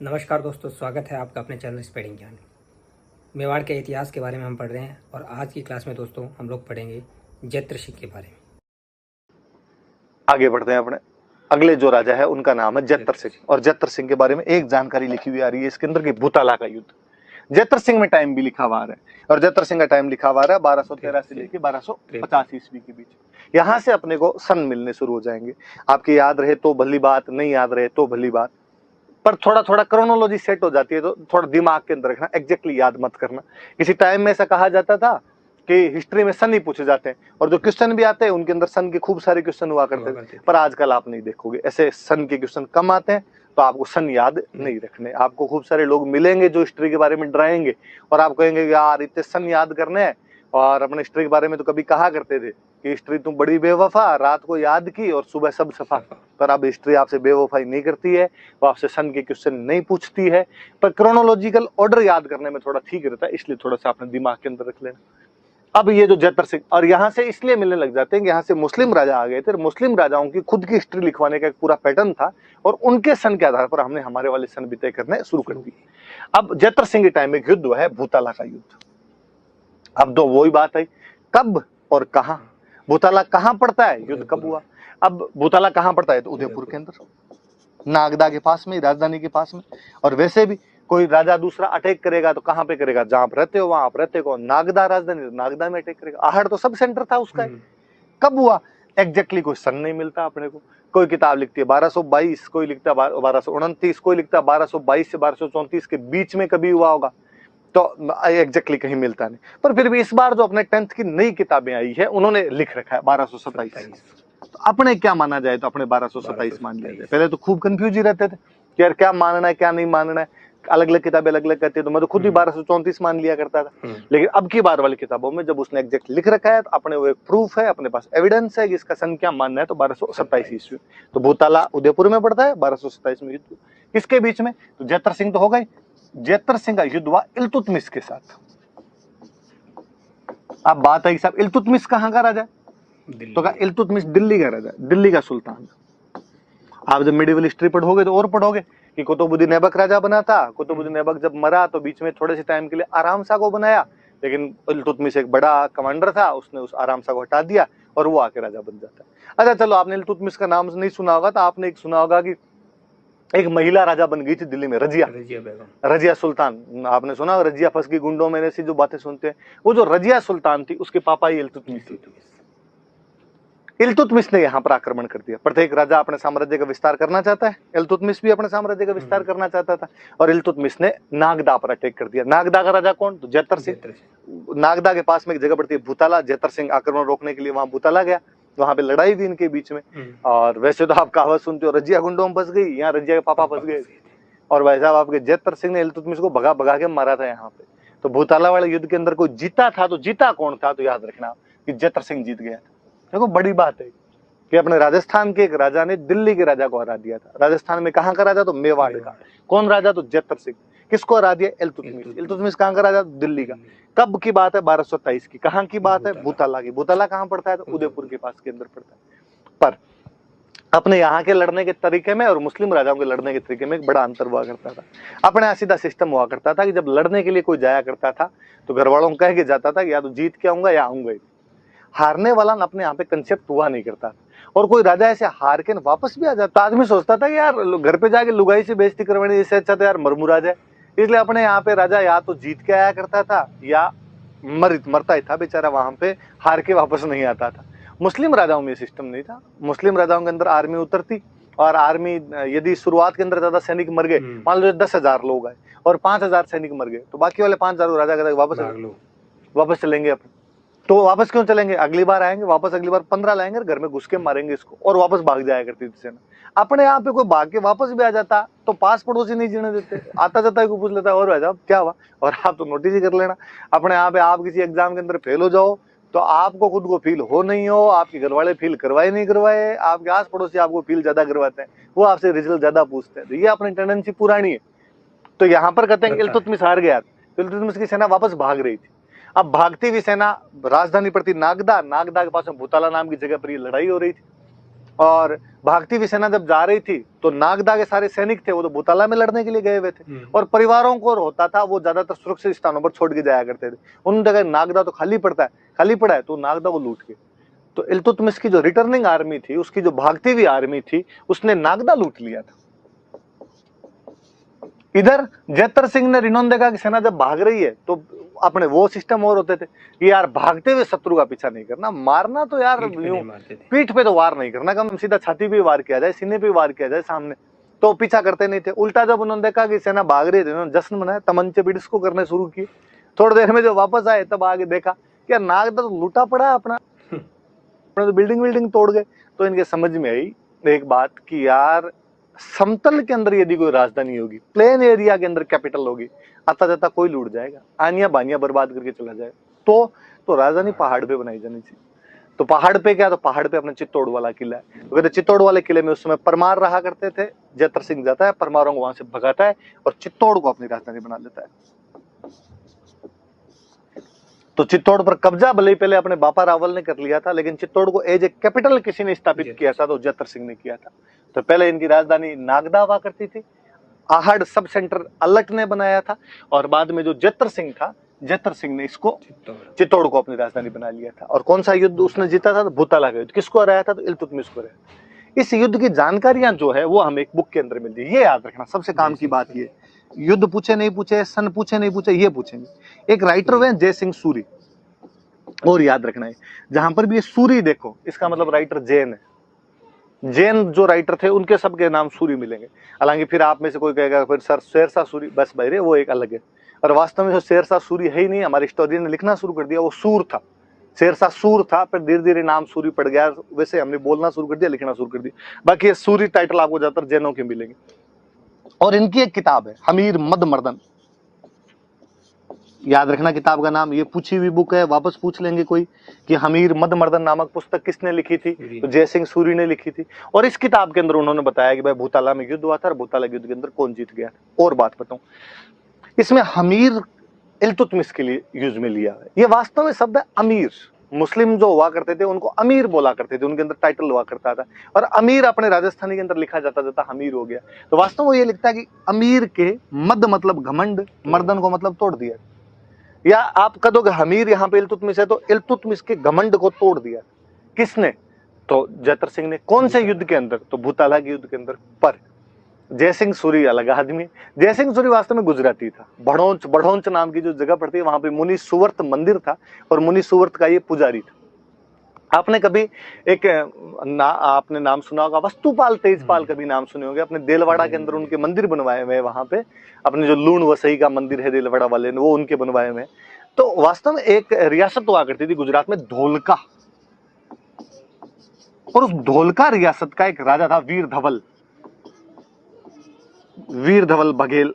नमस्कार दोस्तों, स्वागत है आपका अपने चैनल स्पेडिंग ज्ञान। मेवाड़ के इतिहास के बारे में हम पढ़ रहे हैं और आज की क्लास में दोस्तों हम लोग पढ़ेंगे जैत्र सिंह के बारे में। आगे बढ़ते हैं। अपने अगले जो राजा है उनका नाम है जैत्र सिंह, और जैत्र सिंह के बारे में एक जानकारी लिखी हुई आ रही है इसके अंदर कि भूताला का युद्ध। जैत्र सिंह में टाइम भी लिखा हुआ है, और जैत्र सिंह का टाइम लिखा हुआ है 1213 से लेकर 1250 ईस्वी के बीच। यहाँ से अपने को सन मिलने शुरू हो जाएंगे। आपकी याद रहे तो भली बात, नहीं याद रहे तो भली बात, पर थोड़ा थोड़ा क्रोनोलॉजी सेट हो जाती है तो थोड़ा दिमाग के अंदर रखना, एग्जैक्टली याद मत करना। किसी टाइम में ऐसा कहा जाता था कि हिस्ट्री में सन ही पूछे जाते हैं, और जो क्वेश्चन भी आते हैं उनके अंदर सन के खूब सारे क्वेश्चन हुआ करते थे। पर आजकल आप नहीं देखोगे, ऐसे सन के क्वेश्चन कम आते हैं, तो आपको सन याद नहीं रखने। आपको खूब सारे लोग मिलेंगे जो हिस्ट्री के बारे में डराएंगे, और आप कहेंगे यार इतने सन याद करने हैं, और अपने हिस्ट्री के बारे में तो कभी कहा करते थे कि हिस्ट्री तुम बड़ी बेवफा, रात को याद की और सुबह सब सफा। पर अब हिस्ट्री आपसे बेवफाई नहीं करती है, वो आपसे सन के क्वेश्चन नहीं पूछती है, पर क्रोनोलॉजिकल ऑर्डर याद करने में थोड़ा ठीक रहता है, इसलिए थोड़ा सा अपने दिमाग के अंदर रख लेना। अब ये जो जैत्र सिंह, और यहाँ से इसलिए मिलने लग जाते हैं कि यहाँ से मुस्लिम राजा आ गए थे। मुस्लिम राजाओं की खुद की हिस्ट्री लिखवाने का एक पूरा पैटर्न था, और उनके सन के आधार पर हमने हमारे वाले सन भी तय करने शुरू कर दिए। अब जैत्र सिंह के टाइम में युद्ध हुआ है भूताला का युद्ध। अब तो वही बात है, कब और कहां भूताला कहां पड़ता है, युद्ध कब हुआ। अब भूताला कहां पड़ता है, तो उदयपुर के अंदर, नागदा के पास में, राजधानी के पास में। और वैसे भी कोई राजा दूसरा अटैक करेगा तो कहां पे करेगा, जहां आप रहते हो वहां आप रहते हो। नागदा राजधानी, नागदा में अटैक करेगा। आहड़ तो सब सेंटर था उसका। कब हुआ एग्जैक्टली कोई सन नहीं मिलता अपने को। कोई किताब लिखती है 1222, कोई लिखता है 1229, कोई लिखता है 1222 से 1234 के बीच में कभी हुआ होगा, तो एग्जैक्टली कहीं मिलता नहीं। पर फिर भी इस बार जो अपने 10th की नई किताबें आई है उन्होंने लिख रखा है 1227। तो अपने क्या माना जाए, तो अपने 1227 मान लिया जाए। पहले तो खूब कंफ्यूज ही रहते थे कि यार क्या मानना है क्या नहीं मानना है, अलग अलग किताबें अलग अलग कहती है। तो मैं तो खुद भी 1234 मान लिया करता था। लेकिन अब की बार वाली किताबों में जब उसने एग्जैक्ट लिख रखा है, तो अपने वो एक प्रूफ है, अपने पास एविडेंस है कि इसका सन क्या मानना है, तो 1227 ईस्वी। तो भूताला उदयपुर में पड़ता है, 1227 में युद्ध किसके बीच में, तो जैत्र सिंह तो हो गई। जैत्र सिंह का युद्ध हुआ इल्तुतमिश के साथ। अब बात है साहब इल्तुतमिश कहां का राजा, तो कहा इल्तुतमिश दिल्ली का राजा, दिल्ली का सुल्तान। आप जब मिडिवल हिस्ट्री पढ़ोगे तो और पढ़ोगे कि कुतुबुद्दीन ऐबक राजा बना था। कुतुबुद्दीन ऐबक जब मरा तो बीच में थोड़े से टाइम के लिए आराम शाह को बनाया, लेकिन इल्तुतमिश एक बड़ा कमांडर था, उसने उस आराम शाह को हटा दिया और वो आके राजा बन जाता है। अच्छा चलो, आपने इल्तुतमिश का नाम नहीं सुना होगा, तो आपने एक सुना होगा कि एक महिला राजा बन गई थी दिल्ली में, रजिया बेगम, रजिया सुल्तान। आपने सुना रजिया फंस गई गुंडों में, ऐसी जो बातें सुनते हैं। वो जो रजिया सुल्तान थी उसके पापा ही इल्तुतमिश थी। इल्तुतमिश ने यहाँ पर आक्रमण कर दिया। प्रत्येक राजा अपने साम्राज्य का विस्तार करना चाहता है, इल्तुतमिश भी अपने साम्राज्य का विस्तार करना चाहता था, और इल्तुतमिश ने नागदा पर अटैक कर दिया। नागदा का राजा कौन, तो जैत्र सिंह। नागदा के पास में एक जगह पड़ती है भूताला, जैत्र सिंह आक्रमण रोकने के लिए वहां भूताला गया, वहां पे लड़ाई हुई इनके बीच में। और वैसे तो आप कहावत सुनते हो रजिया गुंडों में फंस गई, यहाँ रजिया के पापा फंस गए, और भाई साहब आपके जैत्र सिंह ने इल्तुतमिश को भगा भगा के मारा था यहाँ पे। तो भूताला वाले युद्ध के अंदर कोई जीता था, तो जीता कौन था, तो याद रखना कि जैत्र सिंह जीत गया था। देखो बड़ी बात है कि अपने राजस्थान के एक राजा ने दिल्ली के राजा को हरा दिया था। राजस्थान में कहां का राजा, तो मेवाड़ का। कौन राजा, तो जैत्र सिंह। किसको हरा दिया, इल्तुतमिश। इल्तुतमिश कहां का राजा, दिल्ली का। कब की बात है, 1227 की। कहां की बात है, भूताला की। भूताला कहां पड़ता है, तो उदयपुर के पास के अंदर पड़ता है। पर अपने यहाँ के लड़ने के तरीके में और मुस्लिम राजाओं के लड़ने के तरीके में एक बड़ा अंतर हुआ करता था। अपने यहाँ सीधा सिस्टम हुआ करता था कि जब लड़ने के लिए कोई जाया करता था तो घर वालों को कह के जाता था कि या तो जीत के आऊंगा या आऊंगा ही। हारने वाला अपने यहाँ पे कंसेप्ट हुआ नहीं करता। और कोई राजा ऐसे हार के वापस भी आ जाता, आदमी सोचता था कि यार घर पे जाके लुगाई से बेइज्जती करवाने इससे अच्छा तो यार मरमुरा जाए। इसलिए अपने यहाँ पे राजा या तो जीत के आया करता था या मरता ही था बेचारा, वहां पे हार के वापस नहीं आता था। मुस्लिम राजाओं में सिस्टम नहीं था। मुस्लिम राजाओं के अंदर आर्मी उतरती, और आर्मी यदि शुरुआत के अंदर ज्यादा सैनिक मर गए, मान लो 10,000 लोग आए और 5,000 सैनिक मर गए, तो बाकी वाले 5,000 राजा कहते वापस चलेंगे अपन। तो वापस क्यों चलेंगे, अगली बार आएंगे वापस, अगली बार 15 लाएंगे, घर में घुस के मारेंगे इसको, और वापस भाग जाया करती थी सेना। अपने यहाँ पे कोई भाग के वापस भी आ जाता तो पास पड़ोसी नहीं जीने देते, आता जाता को पूछ लेता और भाई साहब क्या हुआ, और आप तो नोटिस ही कर लेना। अपने यहाँ पे आप किसी एग्जाम के अंदर फेल हो जाओ तो आपको खुद को फील हो नहीं हो, आपके घर वाले फील करवाए नहीं करवाए, आपके आस पड़ोसी आपको फील ज्यादा करवाते हैं, वो आपसे रिजल्ट ज्यादा पूछते हैं। तो ये अपनी टेंडेंसी पुरानी है। तो यहाँ पर कहते हैं इल्तुतमिश हार गया, इल्तुतमिश की सेना वापस भाग रही थी। अब भागती हुई सेना राजधानी पड़ती नागदा, नागदा के पास में भूताला नाम की जगह पर ये लड़ाई हो रही थी। और भागती हुई सेना जब जा रही थी तो नागदा के सारे सैनिक थे वो तो भूताला में लड़ने के लिए गए हुए थे, और परिवारों को होता था वो ज्यादातर सुरक्षित स्थानों पर छोड़ के जाया करते थे। उन्होंने देखा नागदा तो खाली पड़ा है, तो नागदा को लूट के, तो इल्तुतमिश की जो रिटर्निंग आर्मी थी, उसकी जो भागती हुई आर्मी थी, उसने नागदा लूट लिया था। इधर जैतर सिंह ने रिनोंदेगा की सेना जब भाग रही है तो अपने वो सिस्टम और होते थे कि यार भागते हुए शत्रु का पीछा नहीं करना, मारना तो यार पीठ पे तो वार नहीं करना, कम सीधा छाती पे वार किया जाए, सीने पे वार किया जाए सामने, तो पीछा करते नहीं थे। उल्टा जब उन्होंने देखा कि सेना भाग रही थी, उन्होंने जश्न मनाया, तमंचे भी डिस्को करने शुरू किए। थोड़ी देर में जो वापस आए तब आगे देखा कि नागदा तो लूटा पड़ा अपना तो बिल्डिंग तोड़ गए। तो इनके समझ में आई एक बात कि यार समतल के अंदर यदि कोई राजधानी होगी, प्लेन एरिया के अंदर कैपिटल होगी, आता जाता कोई लूट जाएगा, आनिया बानिया बर्बाद करके चला जाए, तो राजधानी पहाड़ पे बनाई जानी चाहिए। तो पहाड़ पे क्या, तो पहाड़ पे अपना चित्तौड़ वाला किला है। तो कहते चित्तौड़ वाले किले में उस समय परमार रहा करते थे। जैतर सिंह जाता है, परमारों को वहां से भगाता है और चित्तौड़ को अपनी राजधानी बना लेता है। तो चित्तौड़ पर कब्जा भले ही पहले अपने बापा रावल ने कर लिया था, लेकिन चित्तौड़ को एज ए कैपिटल किसी ने स्थापित किया था, तो जैतर सिंह ने किया था। तो पहले इनकी राजधानी नागदा हुआ करती थी, आहड़ सब सेंटर अलट ने बनाया था, और बाद में जो जैतर सिंह था, जैतर सिंह ने इसको चित्तौड़ को अपनी राजधानी बना लिया था। और कौन सा युद्ध उसने जीता था, तो भूताला का युद्ध। किसको हराया था, तो इल्तुतमिश को हराया। इस युद्ध की जानकारियां जो है वो हमें एक बुक के अंदर मिलती है। ये याद रखना सबसे काम की बात, ये युद्ध पूछे नहीं पूछे, सन पूछे नहीं पूछे, ये पूछेंगे। एक राइटर हुए जय सिंह सूरी, और याद रखना है जहां पर भी ये सूरी देखो, इसका मतलब राइटर जैन है। जैन जो राइटर थे उनके सबके नाम सूरी मिलेंगे। हालांकि फिर आप में से कोई कहेगा फिर सर शेरशाह सूरी, बस भाई रे वो एक अलग है। और वास्तव में जो शेरशाह सूरी है ही नहीं, हमारे हिस्टोरियन ने लिखना शुरू कर दिया, वो सूर था। शेरशाह सूर था, फिर धीरे धीरे नाम सूरी पड़ गया, वैसे हमने बोलना शुरू कर दिया, लिखना शुरू कर दिया। बाकी ये सूरी टाइटल आपको ज्यादातर जैनों के मिलेंगे। और इनकी एक किताब है हमीर मद मर्दन, याद रखना किताब का नाम। ये पूछी हुई बुक है, वापस पूछ लेंगे कोई कि हमीर मद मर्दन नामक पुस्तक किसने लिखी थी, तो जय सिंह सूरी ने लिखी थी। और इस किताब के अंदर उन्होंने बताया कि भाई भूताला में युद्ध हुआ था, और भूताला युद्ध के अंदर कौन जीत गया। और बात बताऊं, इसमें हमीर इल्तुतमिश के लिए यूज में लिया है। ये वास्तव में शब्द है अमीर। मुस्लिम जो हुआ करते थे उनको अमीर बोला करते थे, उनके अंदर टाइटल हुआ करता था, और अमीर अपने राजस्थानी के अंदर लिखा जाता जाता हमीर हो गया। तो वास्तव में ये लिखता है कि अमीर के मद मतलब घमंड, मर्दन को मतलब तोड़ दिया। या आप कह दोगे हमीर यहाँ पे इल्तुतमिश है, तो इल्तुतमिश के घमंड को तोड़ दिया किसने, तो जैतर सिंह ने। कौन से युद्ध के अंदर, तो भूताला के युद्ध के अंदर। पर जय सिंह सूरी अलग आदमी। जय सिंह सूरी वास्तव में गुजराती था। बढ़ौंच नाम की जो जगह पड़ती है वहां पे मुनि सुवर्त मंदिर था, और मुनि सुवर्त का ये पुजारी था। आपने कभी आपने नाम सुना होगा वस्तुपाल तेजपाल, कभी नाम सुने होंगे। अपने देलवाड़ा के अंदर उनके मंदिर बनवाए हुए हैं वहां पे, अपने जो लूण वसई का मंदिर है देलवाड़ा वाले ने, वो उनके बनवाए हुए हैं। तो वास्तव में एक रियासत हुआ करती थी गुजरात में, धोलका, और उस धोलका रियासत का एक राजा था वीर धवल, वीर धवल बघेल।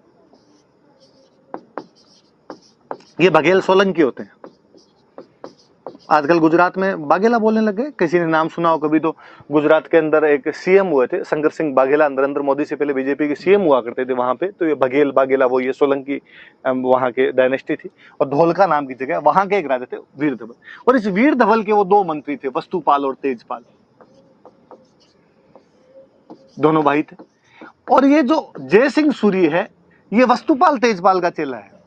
ये बघेल सोलंकी होते हैं। आजकल गुजरात में बाघेला बोलने लग गए, किसी ने नाम सुना हो कभी। तो गुजरात के अंदर एक सीएम हुए थे शंकर सिंह बाघेला, नरेंद्र मोदी से पहले बीजेपी के सीएम हुआ करते थे वहां पे। तो ये बघेल बाघेला वो ये सोलंकी वहां के डायनेस्टी थी। और धोलका नाम की जगह, वहां के एक राजा थे वीर धवल। और इस वीर धवल के वो दो मंत्री थे, वस्तुपाल और तेजपाल, दोनों भाई थे। और ये जो जय सिंह सूरी है, ये वस्तुपाल तेजपाल का चेला है।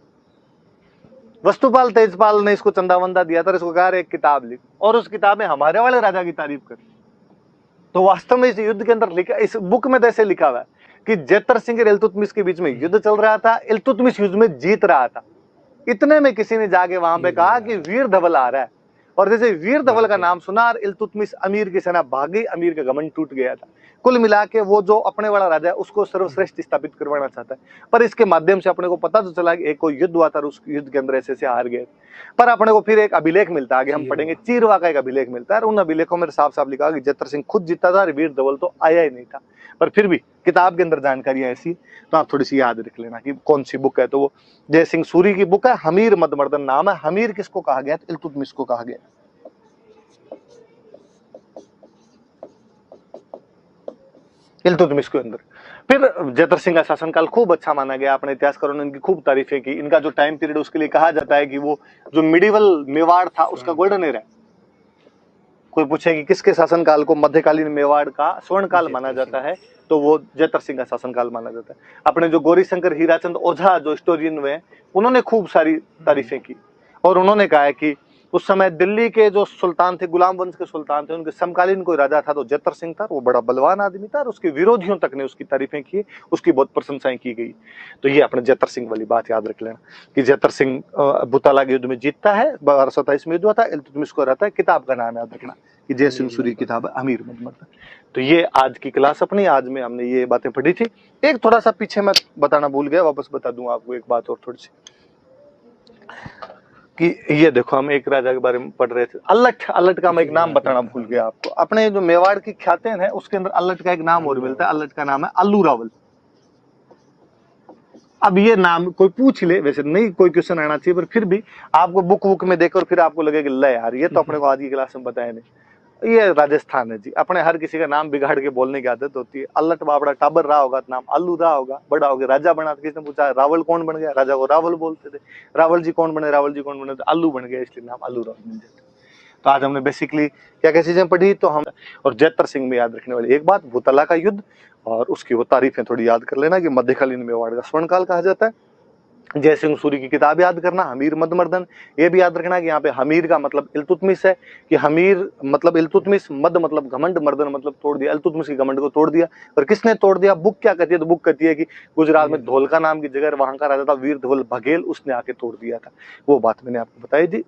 वस्तुपाल तेजपाल ने इसको चंदा वंदा दिया था, इसको कहा एक किताब लिख, और उस किताब में हमारे वाले राजा की तारीफ कर। तो वास्तव में इस युद्ध के अंदर लिखा, इस बुक में ऐसे लिखा हुआ है कि जैतर सिंह और इल्तुतमिश के बीच में युद्ध चल रहा था, इल्तुतमिश युद्ध में जीत रहा था। इतने में किसी ने जाके वहां पे कहा कि वीर धवल आ रहा है, और जैसे वीर धवल का नाम सुना और इल्तुतमिश अमीर की सेना भागी, अमीर का घमंड टूट गया था। कुल मिला के वो जो अपने वाला राजा है उसको सर्वश्रेष्ठ स्थापित करवाना चाहता है। पर इसके माध्यम से अपने को पता तो चला कि एक कोई युद्ध हुआ था, उस युद्ध के अंदर ऐसे हार गए। पर अपने को फिर एक अभिलेख मिलता है, आगे हम पढ़ेंगे, चीरवा का एक अभिलेख मिलता है। उन अभिलेखों में साफ साफ लिखा कि जैतर सिंह खुद जीता था और वीर धवल तो आया ही नहीं था। पर फिर भी किताब के अंदर जानकारी ऐसी, तो आप थोड़ी सी याद रख लेना कि कौन सी बुक है। तो वो जय सिंह सूरी की बुक है, हमीर मद मर्दन नाम है। हमीर किसको कहा गया, इल्तुतमिश को कहा गया। इल्तुतमिश के अंदर फिर जैतर सिंह का शासनकाल खूब अच्छा माना गया। अपने इतिहासकारों ने इनकी खूब तारीफें की। इनका जो टाइम पीरियड उसके लिए कहा जाता है कि वो जो मिडिवल मेवाड़ था उसका गोल्डन एरा है। कोई पूछे कि किसके शासनकाल को मध्यकालीन मेवाड़ का स्वर्णकाल माना जाता है, तो वो जयतर सिंह का शासनकाल माना जाता है। अपने जो गौरीशंकर हीराचंद ओझा जो हिस्टोरियन हुए हैं, उन्होंने खूब सारी तारीफें की और उन्होंने कहा है कि उस समय दिल्ली के जो सुल्तान थे, गुलाम वंश के सुल्तान थे, उनके समकालीन कोई राजा था तो जयतर सिंह था। वो बड़ा बलवान आदमी था और उसके विरोधियों तक ने उसकी तारीफें की, उसकी बहुत प्रशंसाएं की गई। तो ये अपने जयतर सिंह वाली बात याद रख लेना कि जयतर सिंह बुताला के युद्ध में जीतता है, 1227 में युद्ध हुआ था, इल्तुतमिश को रहता है। किताब का नाम याद रखना कि जय सिंह सूरी किताब है, अमीर मदमर्दन। तो ये आज की क्लास अपनी, आज में हमने ये बातें पढ़ी थी। एक थोड़ा सा पीछे मैं बताना भूल गया, वापस बता दूं आपको एक बात और थोड़ी सी, कि ये देखो हम एक राजा के बारे में पढ़ रहे थे, अल्लट। अल्लट का मैं एक नाम बताना भूल गया आपको। अपने जो मेवाड़ की ख्यातें हैं उसके अंदर अल्लट का एक नाम और मिलता है। अल्लट का नाम है अल्लू रावल। अब ये नाम कोई पूछ ले, वैसे नहीं कोई क्वेश्चन आना चाहिए, पर फिर भी आपको बुक में देखकर फिर आपको लगेगा ले यार ये तो अपने को आज की क्लास में बताया नहीं। ये राजस्थान है जी। अपने हर किसी का नाम बिगाड़ के बोलने की आदत होती है। अल्लट बाबड़ा टाबर रहा होगा तो नाम अल्लू रहा होगा, बड़ा हो गया राजा बना, तो किसने पूछा रावल कौन बन गया, राजा को रावल बोलते थे। रावल जी कौन बने, रावल जी कौन बने, तो अल्लू बन गया, इसलिए नाम अल्लू रावल मिल जाता। तो आज हमने बेसिकली क्या क्या चीजें पढ़ी, तो हम और जयतर सिंह में याद रखने वाली एक बात, भूतला का युद्ध और उसकी वो तारीफें थोड़ी याद कर लेना कि मध्यकालीन मेवाड़ का स्वर्णकाल कहा जाता है। जय सिंह सूरी की किताब याद करना, हमीर मदमर्दन। ये भी याद रखना कि यहाँ पे हमीर का मतलब इल्तुतमिश है, कि हमीर मतलब इल्तुतमिश, मद मतलब घमंड, मर्दन मतलब तोड़ दिया। इल्तुतमिश की घमंड को तोड़ दिया। और किसने तोड़ दिया? बुक क्या कहती है? तो बुक कहती है कि गुजरात में धोलका नाम की जगह, वहां का राजा था वीर धवल बघेल, उसने आके तोड़ दिया था। वो बात मैंने आपको बताई थी।